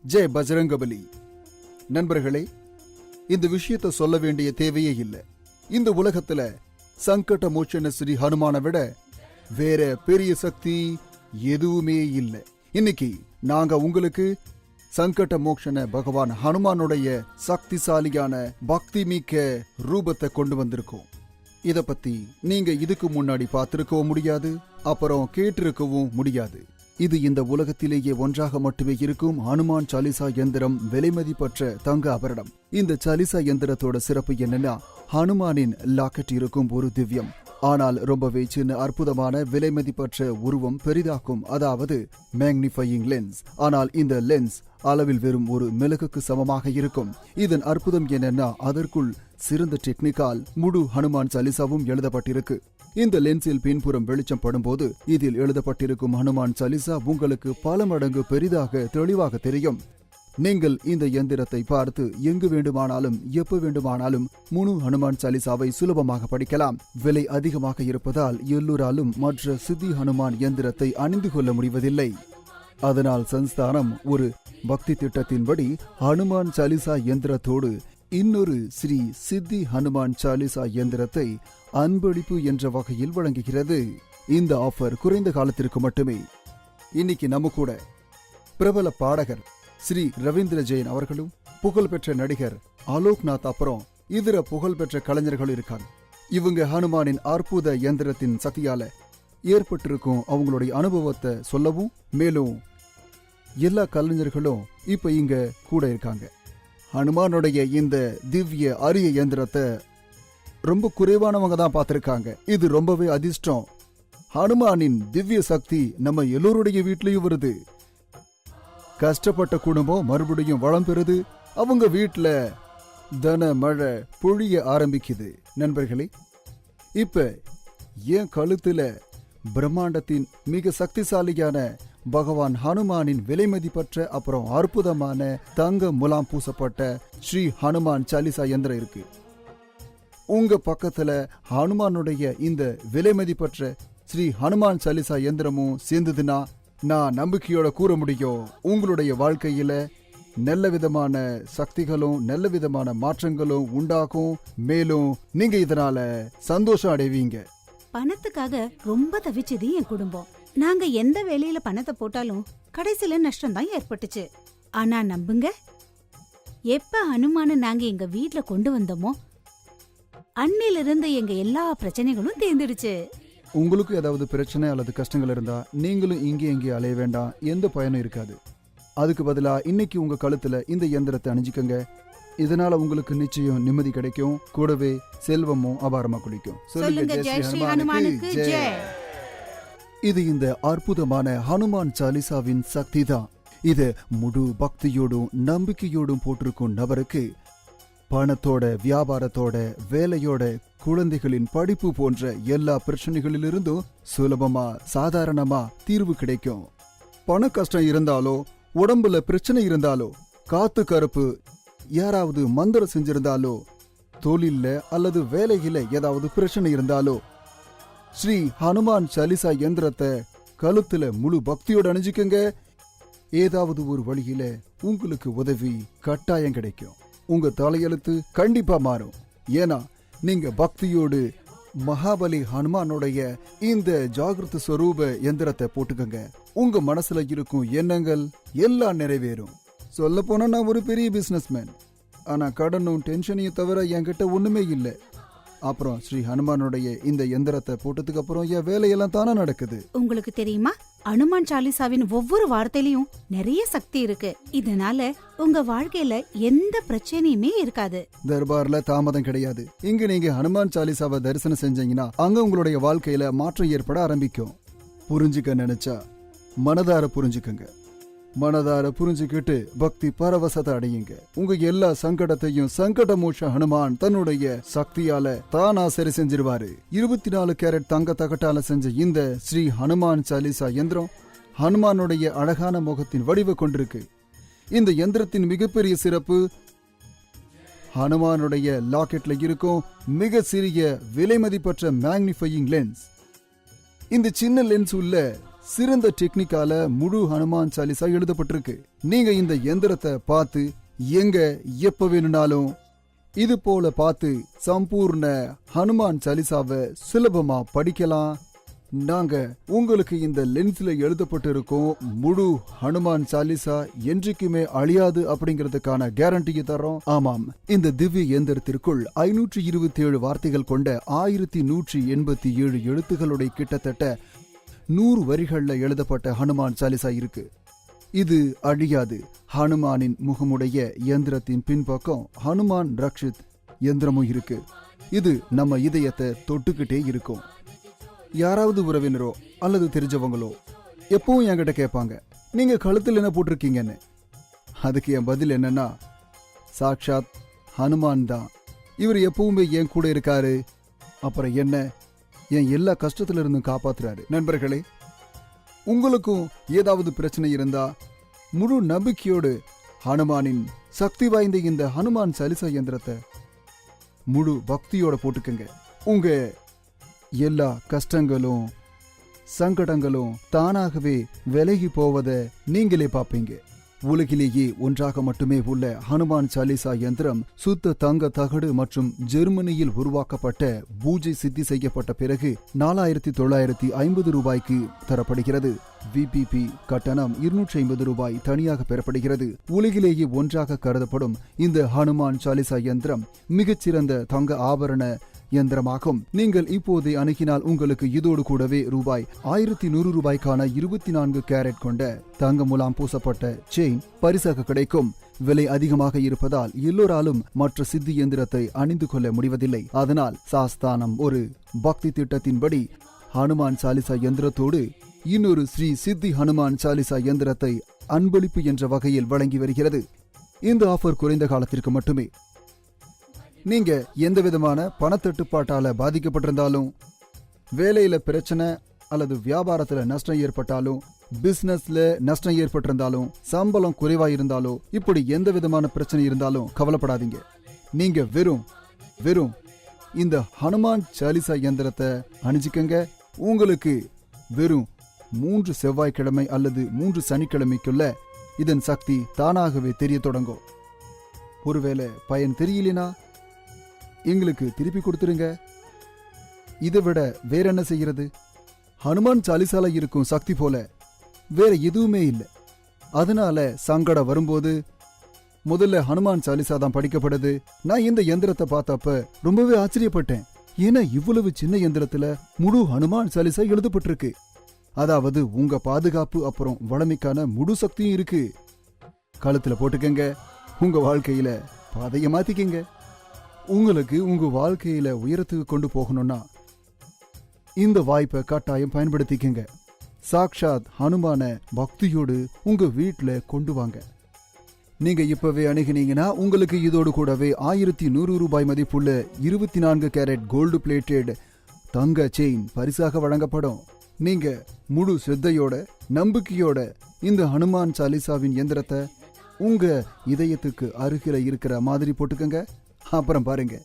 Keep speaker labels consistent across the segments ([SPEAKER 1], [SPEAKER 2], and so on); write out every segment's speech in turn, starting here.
[SPEAKER 1] ஜெய் பஜரங்கபலி. நண்பர்களே, இந்த விஷயத்தை சொல்ல வேண்டிய தேவையே இல்லை. இந்த உலகத்துல சங்கட மோச்சன ஸ்ரீ ஹனுமான விட வேற பெரிய சக்தி எதுவுமே இல்லை. இன்னைக்கு நாங்க உங்களுக்கு சங்கட மோக்ஷன பகவான் ஹனுமானுடைய சக்திசாலியான பக்தி மிக்க ரூபத்தை கொண்டு வந்திருக்கோம். இத பத்தி நீங்க இதுக்கு முன்னாடி பார்த்திருக்கவும் முடியாது, அப்புறம் கேட்டிருக்கவும் முடியாது. இது இந்த உலகத்திலேயே ஒன்றாக மட்டுமே இருக்கும் ஹனுமான் சாலிசா எந்திரம், விலைமதிப்பற்ற தங்க ஆபரணம். இந்த சாலிசா எந்திரத்தோட சிறப்பு என்னன்னா, ஹனுமானின் லாக்கெட் இருக்கும் ஒரு திவ்யம், ஆனால் ரொம்பவே சின்ன அற்புதமான விலைமதிப்பற்ற உருவம் பெரிதாக்கும், அதாவது மேக்னிஃபையிங் லென்ஸ். ஆனால் இந்த லென்ஸ் அளவில் வெறும் ஒரு மிளகுக்கு சமமாக இருக்கும். இதன் அற்புதம் என்னன்னா, அதற்குள் சிறந்த டெக்னிக்கால் முழு ஹனுமான் சாலிசாவும் எழுதப்பட்டிருக்கு. இந்த லென்ஸில் பின்புறம் வெளிச்சம் படும்போது இதில் எழுதப்பட்டிருக்கும் ஹனுமான் சாலிசா உங்களுக்கு பல மடங்கு பெரிதாக தெளிவாக தெரியும். நீங்கள் இந்த எந்திரத்தை பார்த்து எங்கு வேண்டுமானாலும் எப்ப வேண்டுமானாலும் முழு ஹனுமான் சாலிசாவை சுலபமாக படிக்கலாம். விலை அதிகமாக இருப்பதால் எல்லோராலும் மற்ற சித்தி ஹனுமான் எந்திரத்தை அணிந்து கொள்ள முடிவதில்லை. அதனால் சன்ஸ்தானம் ஒரு பக்தி திட்டத்தின்படி ஹனுமான் சாலிசா எந்திரத்தோடு இன்னொரு ஸ்ரீ சித்தி ஹனுமான் சாலிசா எந்திரத்தை அன்பளிப்பு என்ற வகையில் வழங்குகிறது. இந்த ஆஃபர் குறைந்த காலத்திற்கு மட்டுமே. இன்னைக்கு நம்ம கூட பிரபல பாடகர் ஸ்ரீ ரவீந்திர ஜெயின் அவர்களும், புகழ்பெற்ற நடிகர் அலோக்நாத், அப்புறம் இதர புகழ்பெற்ற கலைஞர்கள் இருக்காங்க. இவங்க ஹனுமானின் அற்புத எந்திரத்தின் சக்தியால ஏற்பட்டிருக்கும் அவங்களுடைய அனுபவத்தை சொல்லவும், மேலும் எல்லா கலைஞர்களும் இப்ப இங்க கூட இருக்காங்க. ஹனுமானுடைய இந்த திவ்ய அரிய எந்திரத்தை ரொம்ப குறைவானவங்க தான் பார்த்திருக்காங்க. இது ரொம்பவே அதிர்ஷ்டம். ஹனுமானின் திவ்ய சக்தி நம்ம எல்லோருடைய வீட்லயும் வருது. கஷ்டப்பட்ட குடும்பம் மறுபடியும் வளம் பெறுது. அவங்க வீட்டுல தன மழை பொழிய ஆரம்பிக்குது. நண்பர்களே, இப்ப என் கழுத்துல பிரம்மாண்டத்தின் மிக சக்திசாலியான பகவான் ஹனுமானின் விலைமதிப்பற்ற அப்புறம் அற்புதமான தங்க முலாம் பூசப்பட்ட ஸ்ரீ ஹனுமான் சாலிசா எந்திரம் இருக்கு. உங்க பக்கத்துல ஹனுமானுடைய இந்த விலைமதிப்பற்ற ஸ்ரீ ஹனுமான் சாலிசா எந்திரமும் சேர்ந்ததுன்னா நான் நம்பிக்கையோட கூற முடியும், உங்களுடைய வாழ்க்கையில நல்ல விதமான சக்திகளும் நல்ல விதமான மாற்றங்களும் உண்டாகும். மேலும் நீங்க இதனால சந்தோஷம் அடைவீங்க.
[SPEAKER 2] பணத்துக்காக ரொம்ப தவிச்சது என் குடும்பம். நாங்க எந்த வேலையில பணத்தை போட்டாலும் கடைசியில நஷ்டம் தான் ஏற்பட்டுச்சு. ஆனா நம்புங்க, எப்ப ஹனுமான நாங்க எங்க வீட்ல கொண்டு வந்தோமோ அன்னில இருந்து எங்க எல்லா பிரச்சனைகளும் தேர்ந்துடுச்சு.
[SPEAKER 1] உங்களுக்கு ஏதாவது பிரச்சனை அல்லது கஷ்டங்கள் இருந்தா நீங்களும் இங்கே அலைய வேண்டாம், எந்த பயனும் இருக்காது. அதுக்கு பதிலா இன்னைக்கு உங்க கழுத்துல இந்த எந்திரத்தை அணிஞ்சுக்கங்க. இதனால உங்களுக்கு நிச்சயம் நிம்மதி கிடைக்கும், கூடவே செல்வமும் அபாரமா குளிக்கும்.
[SPEAKER 2] சொல்லுங்க, ஜெய் ஸ்ரீ ஹனுமானுக்கு ஜெய்.
[SPEAKER 1] இது இந்த அற்புதமான ஹனுமான் சாலிசாவின் சக்தி தான். இது முழு பக்தியோடும் நம்பிக்கையோடும் போட்டிருக்கும் நபருக்கு பணத்தோட, வியாபாரத்தோட, வேலையோட, குழந்தைகளின் படிப்பு போன்ற எல்லா பிரச்சனைகளிலிருந்தும் சுலபமா சாதாரணமா தீர்வு கிடைக்கும். பண கஷ்டம் இருந்தாலோ, உடம்புல பிரச்சனை இருந்தாலோ, காத்து கருப்பு யாராவது மந்திரம் செஞ்சிருந்தாலோ, தொழில்ல அல்லது வேலையில ஏதாவது பிரச்சனை இருந்தாலோ, ஸ்ரீ ஹனுமான் சாலிசா எந்திரத்தை கழுத்துல முழு பக்தியோடு அணிஞ்சுக்கங்க. ஏதாவது ஒரு வழியில உங்களுக்கு உதவி கட்டாயம் கிடைக்கும். உங்க தலையெழுத்து கண்டிப்பா மாறும். ஏன்னா நீங்க பக்தியோடு மகாபலி ஹனுமானுடைய இந்த ஜாகிரத ஸ்வரூப எந்திரத்தை போட்டுக்கங்க. உங்க மனசுல இருக்கும் எண்ணங்கள் எல்லாம் நிறைவேறும். சொல்ல போனா நான் ஒரு பெரிய பிசினஸ்மேன், ஆனா கடனும் டென்ஷனையும் தவிர என்கிட்ட ஒண்ணுமே இல்லை. அப்புறம் ஸ்ரீ ஹனுமானுடைய இந்த எந்திரத்தை போட்டதுக்கு அப்புறம் என் வேலையெல்லாம் தானே நடக்குது.
[SPEAKER 2] உங்களுக்கு தெரியுமா, ஹனுமான் சாலிசாவின் ஒவ்வொரு வார்த்தையிலும் நிறைய சக்தி இருக்கு. இதனால உங்க வாழ்க்கையில எந்த பிரச்சனையுமே இருக்காது.
[SPEAKER 1] தர்பார்ல தாமதம் கிடையாது. இங்க நீங்க ஹனுமான் சாலிசாவை தரிசனம் செஞ்சீங்கன்னா அங்க உங்களுடைய வாழ்க்கையில மாற்றம் ஏற்பட ஆரம்பிக்கும். புரிஞ்சுக்க நினைச்சா மனதார புரிஞ்சுக்கங்க. மனதார புரிஞ்சுக்கிட்டு பக்தி பரவசத்தை அடையுங்க. உங்க எல்லா சங்கடத்தையும் சங்கட மோட்ச ஹனுமான் தன்னுடைய சக்தியால தானா சரி செஞ்சிருவாரு. 24 கேரட் தங்க தகட்டால செஞ்ச இந்த ஸ்ரீ ஹனுமான் சாலிசா எந்திரம் ஹனுமானுடைய அழகான முகத்தின் வடிவ கொண்டிருக்கு. இந்த எந்திரத்தின் மிகப்பெரிய சிறப்பு, ஹனுமானுடைய லாக்கெட்ல இருக்கும் மிக சிறிய விலைமதிப்பற்ற மேக்னிஃபையிங் லென்ஸ். இந்த சின்ன லென்ஸ் உள்ள சிறந்த டெக்னிக்கால முழு ஹனுமான் சாலிசா எழுதப்பட்டிருக்கு. நீங்க இந்த எந்திரத்தை பார்த்து எங்க எப்ப வேணும்னாலும் இது போல பார்த்து சம்பூர்ண ஹனுமான் சாலிசாவை சுலபமா படிக்கலாம். நாங்க உங்களுக்கு இந்த லென்ஸ்ல எழுதப்பட்டிருக்கும் முழு ஹனுமான் சாலிசா என்றைக்குமே அழியாது அப்படிங்கிறதுக்கான கேரண்டியை தரோம். ஆமாம், இந்த திவ்ய எந்திரத்திற்குள் 527 வார்த்தைகள் கொண்ட 1187 எழுத்துக்களுடைய கிட்டத்தட்ட 100 வரிகள்ல எழுதப்பட்ட ஹனுமான் சாலிசா இருக்கு. இது அழியாது. ஹனுமானின் முகமுடைய எந்திரத்தின் பின்பக்கம் ஹனுமான் ரக்ஷித் எந்திரமும் இருக்கு. இது நம்ம இதயத்தை தொட்டுக்கிட்டே இருக்கும். யாராவது உறவினரோ அல்லது தெரிஞ்சவங்களோ எப்பவும் என்கிட்ட கேட்பாங்க, நீங்க கழுத்தில் என்ன போட்டிருக்கீங்கன்னு. அதுக்கு என் பதில் என்னன்னா, சாக்ஷாத் ஹனுமான் தான். இவர் எப்பவுமே என் கூட இருக்காரு. அப்புறம் என்ன, என் எல்லா கஷ்டத்துல இருந்தும் காப்பாத்துறாரு. நண்பர்களே, உங்களுக்கும் ஏதாவது பிரச்சனை இருந்தா முழு நம்பிக்கையோடு ஹனுமானின் சக்தி வாய்ந்த இந்த ஹனுமான் சாலிசா யந்திரத்தை முழு பக்தியோட போட்டுக்கங்க. உங்க எல்லா கஷ்டங்களும் சங்கடங்களும் தானாகவே விலகி போவதை நீங்களே பார்ப்பீங்க. உலகிலேயே ஒன்றாக மட்டுமே உள்ள ஹனுமான் சாலிசா யந்திரம் சுத்த தங்க தகடு மற்றும் ஜெர்மனியில் உருவாக்கப்பட்ட பூஜை சித்தி செய்யப்பட்ட பிறகு 4950 ரூபாய்க்கு தரப்படுகிறது. விபிபி கட்டணம் 250 ரூபாய் தனியாக பெறப்படுகிறது. உலகிலேயே ஒன்றாக கருதப்படும் இந்த ஹனுமான் சாலிசா யந்திரம் மிகச்சிறந்த தங்க ஆபரண யந்திரமாகும். நீங்கள் இப்போதே அணுகினால் உங்களுக்கு இதோடு கூடவே ரூபாய் 1100 ரூபாய்க்கான 24 கேரட் கொண்ட தங்க முலாம் பூசப்பட்ட செயின் பரிசாக கிடைக்கும். விலை அதிகமாக இருப்பதால் எல்லோராலும் மற்ற சித்தி எந்திரத்தை அணிந்து கொள்ள முடிவதில்லை. அதனால் சாஸ்தானம் ஒரு பக்தி திட்டத்தின்படி ஹனுமான் சாலிசா யந்திரத்தோடு இன்னொரு ஸ்ரீ சித்தி ஹனுமான் சாலிசா யந்திரத்தை அன்பளிப்பு என்ற வகையில் வழங்கி வருகிறது. இந்த ஆஃபர் குறைந்த காலத்திற்கு மட்டுமே. நீங்க எந்த விதமான பணத்தட்டுப்பாட்டால பாதிக்கப்பட்டிருந்தாலும், வேலையில பிரச்சனை அல்லது வியாபாரத்துல நஷ்டம் ஏற்பட்டாலும், பிசினஸ்ல நஷ்டம் ஏற்பட்டிருந்தாலும், சம்பளம் குறைவா இருந்தாலோ, இப்படி எந்த விதமான பிரச்சனை இருந்தாலும் கவலைப்படாதீங்க. நீங்க வெறும் இந்த ஹனுமான் சாலிசா யந்திரத்தை அணிஞ்சுக்கங்க. உங்களுக்கு வெறும் 3 செவ்வாய்க்கிழமை அல்லது 3 சனிக்கிழமைக்குள்ள இதன் சக்தி தானாகவே தெரிய தொடங்கும். ஒருவேளை பயன் தெரியலனா எங்களுக்கு திருப்பி கொடுத்துருங்க. இதை விட வேற என்ன செய்யறது? ஹனுமான் சாலிசால இருக்கும் சக்தி போல வேற எதுவுமே இல்லை. அதனால சங்கடம் வரும்போது முதல்ல ஹனுமான் சாலிசா தான் படிக்கப்படுது. நான் இந்த எந்திரத்தை பார்த்தப்ப ரொம்பவே ஆச்சரியப்பட்டேன். ஏன்னா இவ்வளவு சின்ன எந்திரத்துல முழு ஹனுமான் சாலிசா எழுதப்பட்டிருக்கு. அதாவது உங்க பாதுகாப்பு அப்புறம் வளமைக்கான முழு சக்தியும் இருக்கு. கழுத்துல போட்டுக்கங்க. உங்க வாழ்க்கையில பாதைய மாத்திக்கங்க. உங்களுக்கு உங்க வாழ்க்கையில உயரத்துக்கு கொண்டு போகணும்னா இந்த வாய்ப்பை கட்டாயம் பயன்படுத்திக்கங்க. சாக்ஷாத் ஹனுமான பக்தியோடு உங்க வீட்டுல கொண்டு வாங்க. நீங்க இப்பவே அணுகினீங்கன்னா உங்களுக்கு இதோடு கூடவே 1100 ரூபாய் மதிப்புள்ள 24 கேரட் கோல்டு பிளேட்டட் தங்க செயின் பரிசாக வழங்கப்படும். நீங்க முழு சிரத்தையோட நம்பிக்கையோட இந்த ஹனுமான் சாலிசாவின் எந்திரத்தை உங்க இதயத்துக்கு அருகில இருக்கிற மாதிரி போட்டுக்கங்க. அப்புறம் பாருங்க,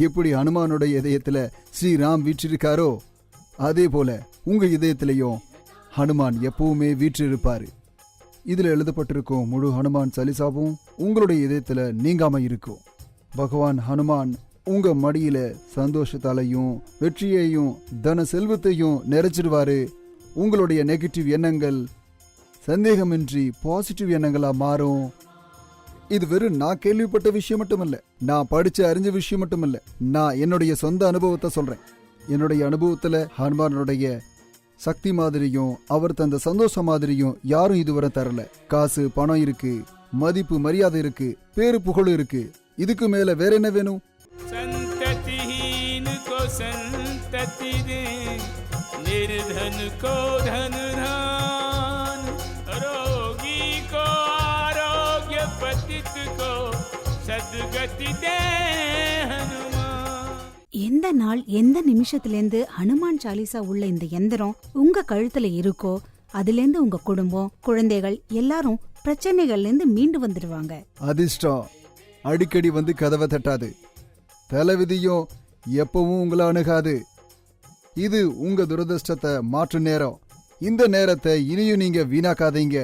[SPEAKER 1] எப்படி ஹனுமானுடைய இதயத்துல ஸ்ரீராம் வீற்றிருக்காரோ அதே போல உங்க இதயத்திலையும் ஹனுமான் எப்பவுமே வீற்றிருப்பாரு. இதுல எழுதப்பட்டிருக்கும் முழு ஹனுமான் சாலிசாவும் உங்களுடைய இதயத்துல நீங்காம இருக்கும். பகவான் ஹனுமான் உங்க மடியில சந்தோஷத்தாலையும் வெற்றியையும் தன செல்வத்தையும் நிறைச்சிடுவாரு. உங்களுடைய நெகட்டிவ் எண்ணங்கள் சந்தேகமின்றி பாசிட்டிவ் எண்ணங்களா மாறும். இது வெறும் நான் கேள்விப்பட்ட விஷயம் மட்டுமல்ல, நான் படிச்சு அறிஞ்ச விஷயம் மட்டுமல்ல, நான் என்னுடைய சொந்த அனுபவத்தை சொல்றேன். என்னுடைய அனுபவத்துல ஹனுமானுடைய சக்தி மாதிரியும் அவர் தந்த சந்தோஷம் மாதிரியும் யாரும் இதுவரை தரல. காசு பணம் இருக்கு, மதிப்பு மரியாதை இருக்கு, பேரு புகழ் இருக்கு. இதுக்கு மேல வேற என்ன வேணும்?
[SPEAKER 3] संततिहीन को संतति दे, निर्धन को धन धान, रोगी को आरोग्य, पतित को सद्गति दे हनुमान.
[SPEAKER 2] எந்த நாள் எந்த நிமிஷத்திலேருந்து ஹனுமான் சாலிசா உள்ள இந்த எந்திரம் உங்க கழுத்துல இருக்கோ அதிலேருந்து உங்க குடும்பம் குழந்தைகள் எல்லாரும் பிரச்சனைகள்ல இருந்து மீண்டு வந்துடுவாங்க.
[SPEAKER 1] அதிர்ஷ்டம் அடிக்கடி வந்து கதவை தட்டாது. தலைவிதியும் எப்பவும் உங்களை அணுகாது. இது உங்க துரதிர்ஷ்டத்தை மாற்று நேரம். இந்த நேரத்தை இனியும் நீங்க வீணாக்காதீங்க.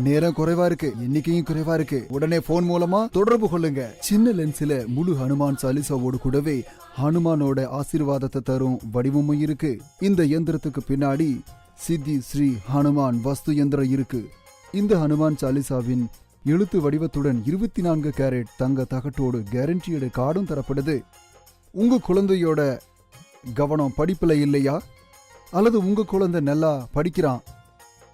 [SPEAKER 1] நேரம் குறைவா இருக்கு, எண்ணிக்கையும் குறைவா இருக்கு. உடனே போன் மூலமா தொடர்பு கொள்ளுங்க. சின்ன லென்ஸ்ல முழு ஹனுமான் சாலிசாவோடு கூடவே ஹனுமானோட ஆசீர்வாதத்தை தரும் வடிவமும் இருக்கு. இந்த எந்திரத்துக்கு பின்னாடி சித்தி ஸ்ரீ ஹனுமான் வஸ்து எந்திரம் இருக்கு. இந்த ஹனுமான் சாலிசாவின் எழுத்து வடிவத்துடன் 24 கேரட் தங்க தகட்டோடு கேரண்டியோட கார்டும் தரப்படுது. உங்க குழந்தையோட கவனம் படிப்புல இல்லையா, அல்லது உங்க குழந்தை நல்லா படிக்கிறான்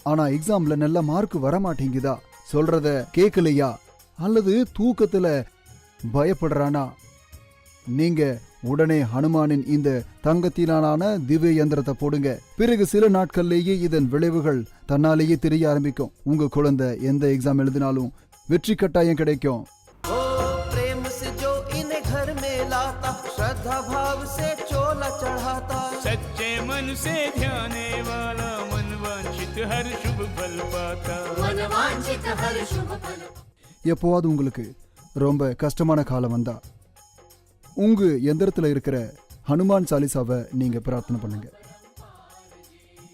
[SPEAKER 1] ஆனா எக்ஸாம்ல நல்ல மார்க் வர மாட்டேங்குதா, சொல்றத கேட்கலையா, அல்லது தூக்கத்துல பயப்படுறானா, நீங்க உடனே ஹனுமானின் இந்த தங்கத்திலான திவ்ய யந்திரத்தை போடுங்க. பிறகு சில நாட்கள்லேயே இதன் விளைவுகள் தன்னாலேயே தெரிய ஆரம்பிக்கும். உங்க குழந்தை எந்த எக்ஸாம் எழுதினாலும் வெற்றி கட்டாயம் கிடைக்கும்.
[SPEAKER 3] सच्चे मन से ध्याने वाला मन वांछित हर शुभ फल पाता.
[SPEAKER 1] எப்போவாது உங்களுக்கு ரொம்ப கஷ்டமான காலம் வந்தா உங்க எந்திரத்துல இருக்கிற ஹனுமான் சாலிசாவை நீங்க பிரார்த்தனை பண்ணுங்க.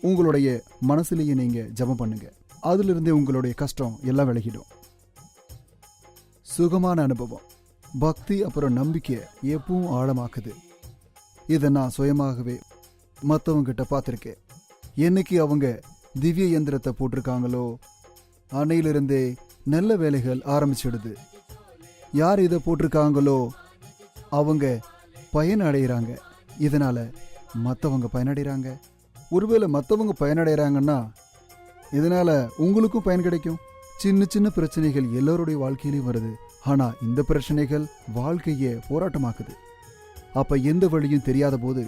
[SPEAKER 1] உங்களுடைய மனசுலயே நீங்க ஜெபம் பண்ணுங்க. அதுல இருந்தே உங்களுடைய கஷ்டம் எல்லாம் விலகிடும். சுகமான அனுபவம், பக்தி அப்புறம் நம்பிக்கை எப்பவும் ஆழமாக்குது. இதை நான் சுயமாகவே மற்றவங்க கிட்ட பார்த்துருக்கேன். என்னைக்கு அவங்க திவ்ய எந்திரத்தை போட்டிருக்காங்களோ அன்னையிலிருந்தே நல்ல வேலைகள் ஆரம்பிச்சிடுது. யார் இதை போட்டிருக்காங்களோ அவங்க பயனடைகிறாங்க. இதனால மற்றவங்க பயனடைகிறாங்க. ஒருவேளை மற்றவங்க பயனடைகிறாங்கன்னா இதனால உங்களுக்கும் பயன் கிடைக்கும். சின்ன சின்ன பிரச்சனைகள் எல்லோருடைய வாழ்க்கையிலையும் வருது. ஆனா இந்த பிரச்சனைகள் வாழ்க்கையை போராட்டமாக்குது. அப்ப எந்த வழியும் தெரியாத போது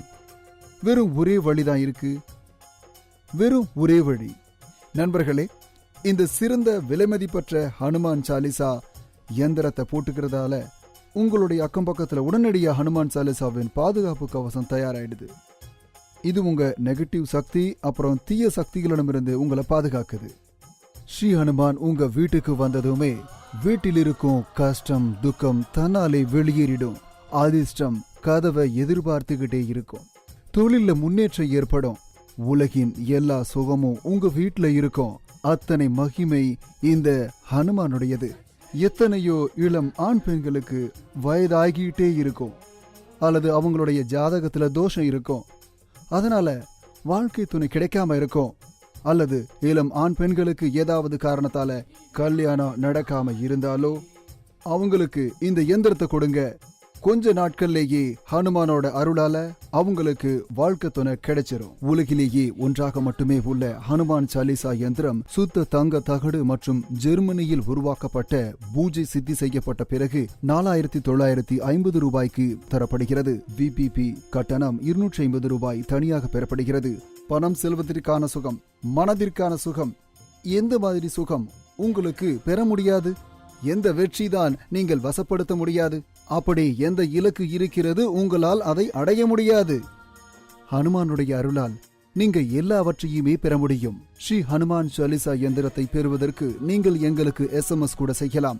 [SPEAKER 1] வெறும் ஒரே வழிதான் இருக்கு. வெறும் ஒரே வழி. நண்பர்களே, இந்த சிறந்த விலைமதிப்பற்ற ஹனுமான் சாலிசா எந்திரத்தை போட்டுக்கிறதால உங்களுடைய அக்கம் பக்கத்துல உடனடியா ஹனுமான் சாலிசாவின் பாதுகாப்பு கவசம் தயாராயிடுது. இது உங்க நெகட்டிவ் சக்தி அப்புறம் தீய சக்திகளிடமிருந்து உங்களை பாதுகாக்குது. ஸ்ரீ ஹனுமான் உங்க வீட்டுக்கு வந்ததுமே வீட்டில் இருக்கும் கஷ்டம் துக்கம் தன்னாலே வெளியேறிடும். அதிர்ஷ்டம் கதவை எதிர்பார்த்துக்கிட்டே இருக்கும். தொழில முன்னேற்றம் ஏற்படும். உலகின் எல்லா சுகமும் உங்க வீட்டுல இருக்கும். அத்தனை மகிமை இந்த ஹனுமானுடையது. எத்தனையோ இளம் ஆண் பெண்களுக்கு வயதாகிட்டே இருக்கும், அல்லது அவங்களுடைய ஜாதகத்துல தோஷம் இருக்கும், அதனால வாழ்க்கை துணை கிடைக்காம இருக்கும், அல்லது இளம் ஆண் பெண்களுக்கு ஏதாவது காரணத்தால கல்யாணம் நடக்காம இருந்தாலோ அவங்களுக்கு இந்த எந்திரத்தை கொடுங்க. கொஞ்ச நாட்கள்லேயே ஹனுமானோட அருளால அவங்களுக்கு வாழ்க்கை துணை கிடைச்சிரும். உலகிலேயே ஒன்றாக மட்டுமே உள்ள ஹனுமான் சாலிசா யந்திரம் சுத்த தங்க தகடு மற்றும் ஜெர்மனியில் உருவாக்கப்பட்ட பூஜை சித்தி செய்யப்பட்ட பிறகு 4950 ரூபாய்க்கு தரப்படுகிறது. விபிபி கட்டணம் 250 ரூபாய் தனியாக பெறப்படுகிறது. பணம் செல்வதற்கான சுகம், மனதிற்கான சுகம், எந்த மாதிரி சுகம் உங்களுக்கு பெற முடியாது? எந்த வெற்றிதான் நீங்கள் வசப்படுத்த முடியாது? அப்படி எந்த இலக்கு இருக்கிறது உங்களால் அதை அடைய முடியாது? ஹனுமானுடைய அருளால் நீங்க எல்லாவற்றையுமே பெற முடியும். ஸ்ரீ ஹனுமான் சாலிசா எந்திரத்தை பெறுவதற்கு நீங்கள் எங்களுக்கு SMS கூட செய்யலாம்.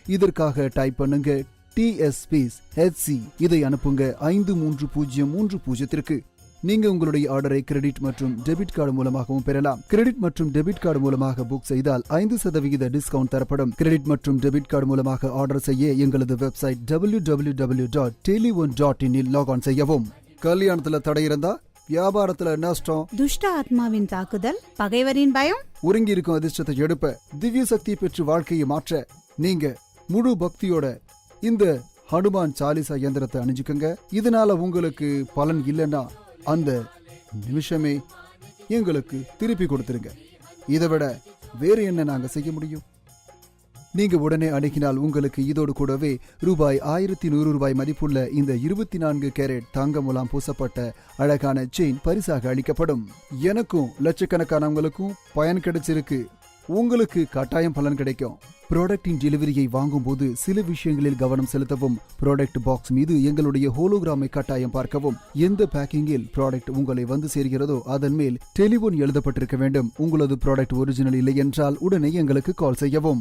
[SPEAKER 1] இதற்காக டைப் பண்ணுங்க TSPHC. இதை அனுப்புங்க 53030. நீங்க உங்களுடைய ஆர்டரை கிரெடிட் மற்றும் டெபிட் கார்டு மூலமாகவும் பெறலாம். கிரெடிட் மற்றும் டெபிட் கார்டு மூலமாக புக் செய்தால் 5% டிஸ்கவுண்ட் தரப்படும். கிரெடிட் மற்றும் டெபிட் கார்டு மூலமாக ஆர்டர் செய்ய எங்களது வெப்சைட் www.tele1.in இல் லாக்ஆன் செய்யவும். கல்யாணத்துல தடை இருந்தா, வியாபாரத்துல நஷ்டம்,
[SPEAKER 2] துஷ்ட ஆத்மாவின் தாக்குதல், பகைவரின் பயம்,
[SPEAKER 1] ஒருங்கி இருக்கும் அதிர்ஷ்டத்தை எடுப்ப, திவ்ய சக்தியை பெற்று வாழ்க்கையை மாற்ற நீங்க முழு பக்தியோட இந்த ஹனுமான் சாலிசா யந்திரத்தை அணிஞ்சுக்கங்க. இதனால உங்களுக்கு பலன் இல்லைன்னா அந்த நிமிஷமே எங்களுக்கு திருப்பி கொடுத்துருங்க. இதை விட வேறு என்ன நாங்க செய்ய முடியும்? நீங்க உடனே அணுகினால் உங்களுக்கு இதோடு கூடவே ரூபாய் 1100 மதிப்புள்ள இந்த 24 கேரட் தங்க முலாம் பூசப்பட்ட அழகான செயின் பரிசாக அளிக்கப்படும். எனக்கும் லட்சக்கணக்கானவங்களுக்கும் பயன் கிடைச்சிருக்கு. உங்களுக்கு கட்டாயம் பலன் கிடைக்கும். ப்ராடக்டின் டெலிவரியை வாங்கும் போது சில விஷயங்களில் கவனம் செலுத்தவும். ப்ராடக்ட் பாக்ஸ் மீது எங்களுடைய ஹோலோகிராமை கட்டாயம் பார்க்கவும். எந்த பேக்கிங்கில் ப்ராடக்ட் உங்களை வந்து சேர்கிறதோ அதன் மேல் டெலிபோன் எழுதப்பட்டிருக்க வேண்டும். உங்களது ப்ராடக்ட் ஒரிஜினல் இல்லை என்றால் உடனே எங்களுக்கு கால் செய்யவும்.